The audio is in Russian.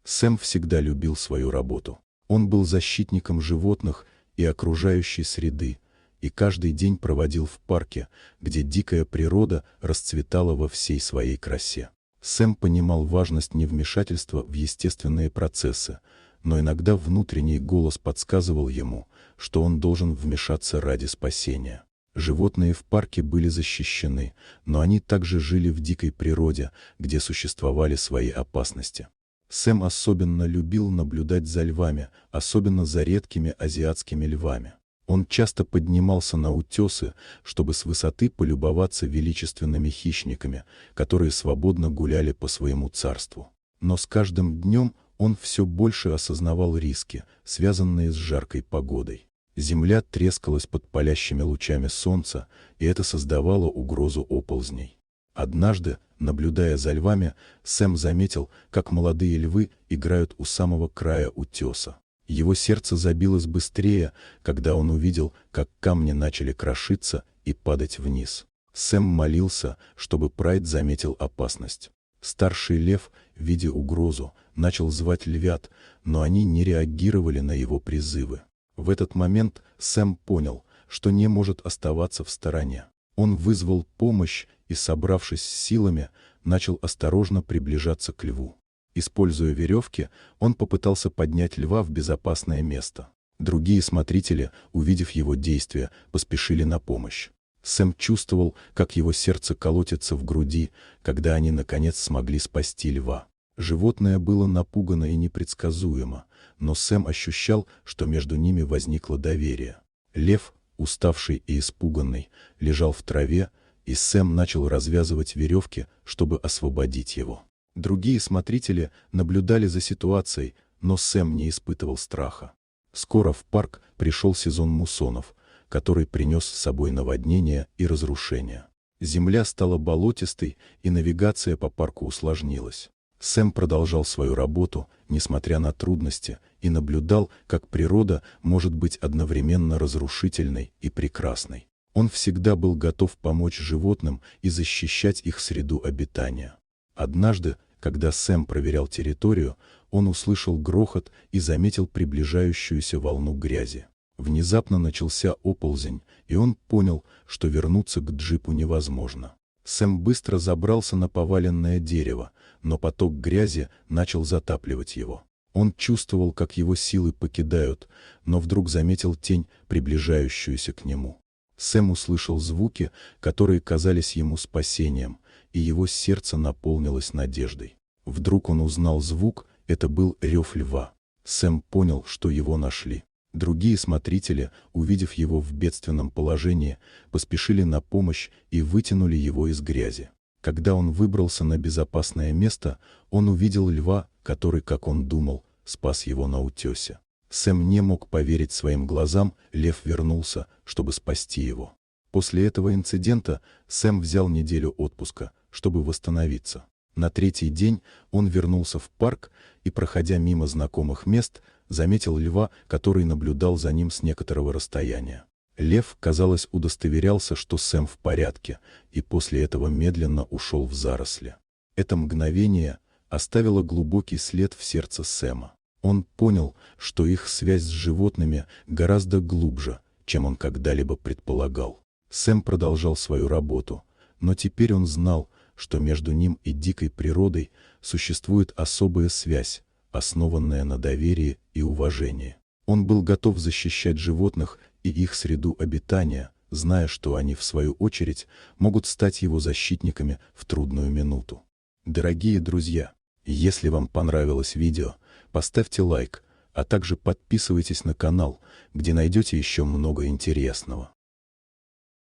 Сэм всегда любил свою работу. Он был защитником животных и окружающей среды, и каждый день проводил в парке, где дикая природа расцветала во всей своей красе. Сэм понимал важность невмешательства в естественные процессы, но иногда внутренний голос подсказывал ему, что он должен вмешаться ради спасения. Животные в парке были защищены, но они также жили в дикой природе, где существовали свои опасности. Сэм особенно любил наблюдать за львами, особенно за редкими азиатскими львами. Он часто поднимался на утесы, чтобы с высоты полюбоваться величественными хищниками, которые свободно гуляли по своему царству. Но с каждым днем он все больше осознавал риски, связанные с жаркой погодой. Земля трескалась под палящими лучами солнца, и это создавало угрозу оползней. Однажды, наблюдая за львами, Сэм заметил, как молодые львы играют у самого края утеса. Его сердце забилось быстрее, когда он увидел, как камни начали крошиться и падать вниз. Сэм молился, чтобы Прайд заметил опасность. Старший лев, видя угрозу, начал звать львят, но они не реагировали на его призывы. В этот момент Сэм понял, что не может оставаться в стороне. Он вызвал помощь и, собравшись с силами, начал осторожно приближаться к льву. Используя веревки, он попытался поднять льва в безопасное место. Другие смотрители, увидев его действия, поспешили на помощь. Сэм чувствовал, как его сердце колотится в груди, когда они наконец смогли спасти льва. Животное было напугано и непредсказуемо, но Сэм ощущал, что между ними возникло доверие. Лев, уставший и испуганный, лежал в траве, и Сэм начал развязывать веревки, чтобы освободить его. Другие смотрители наблюдали за ситуацией, но Сэм не испытывал страха. Скоро в парк пришел сезон муссонов, который принес с собой наводнение и разрушение. Земля стала болотистой, и навигация по парку усложнилась. Сэм продолжал свою работу, несмотря на трудности, и наблюдал, как природа может быть одновременно разрушительной и прекрасной. Он всегда был готов помочь животным и защищать их среду обитания. Однажды, когда Сэм проверял территорию, он услышал грохот и заметил приближающуюся волну грязи. Внезапно начался оползень, и он понял, что вернуться к джипу невозможно. Сэм быстро забрался на поваленное дерево, но поток грязи начал затапливать его. Он чувствовал, как его силы покидают, но вдруг заметил тень, приближающуюся к нему. Сэм услышал звуки, которые казались ему спасением, и его сердце наполнилось надеждой. Вдруг он узнал звук, это был рев льва. Сэм понял, что его нашли. Другие смотрители, увидев его в бедственном положении, поспешили на помощь и вытянули его из грязи. Когда он выбрался на безопасное место, он увидел льва, который, как он думал, спас его на утесе. Сэм не мог поверить своим глазам, лев вернулся, чтобы спасти его. После этого инцидента Сэм взял неделю отпуска, чтобы восстановиться. На третий день он вернулся в парк и, проходя мимо знакомых мест, заметил льва, который наблюдал за ним с некоторого расстояния. Лев, казалось, удостоверялся, что Сэм в порядке, и после этого медленно ушел в заросли. Это мгновение оставило глубокий след в сердце Сэма. Он понял, что их связь с животными гораздо глубже, чем он когда-либо предполагал. Сэм продолжал свою работу, но теперь он знал, что между ним и дикой природой существует особая связь, основанная на доверии и уважении. Он был готов защищать животных и их среду обитания, зная, что они, в свою очередь, могут стать его защитниками в трудную минуту. Дорогие друзья, если вам понравилось видео, поставьте лайк, а также подписывайтесь на канал, где найдете еще много интересного.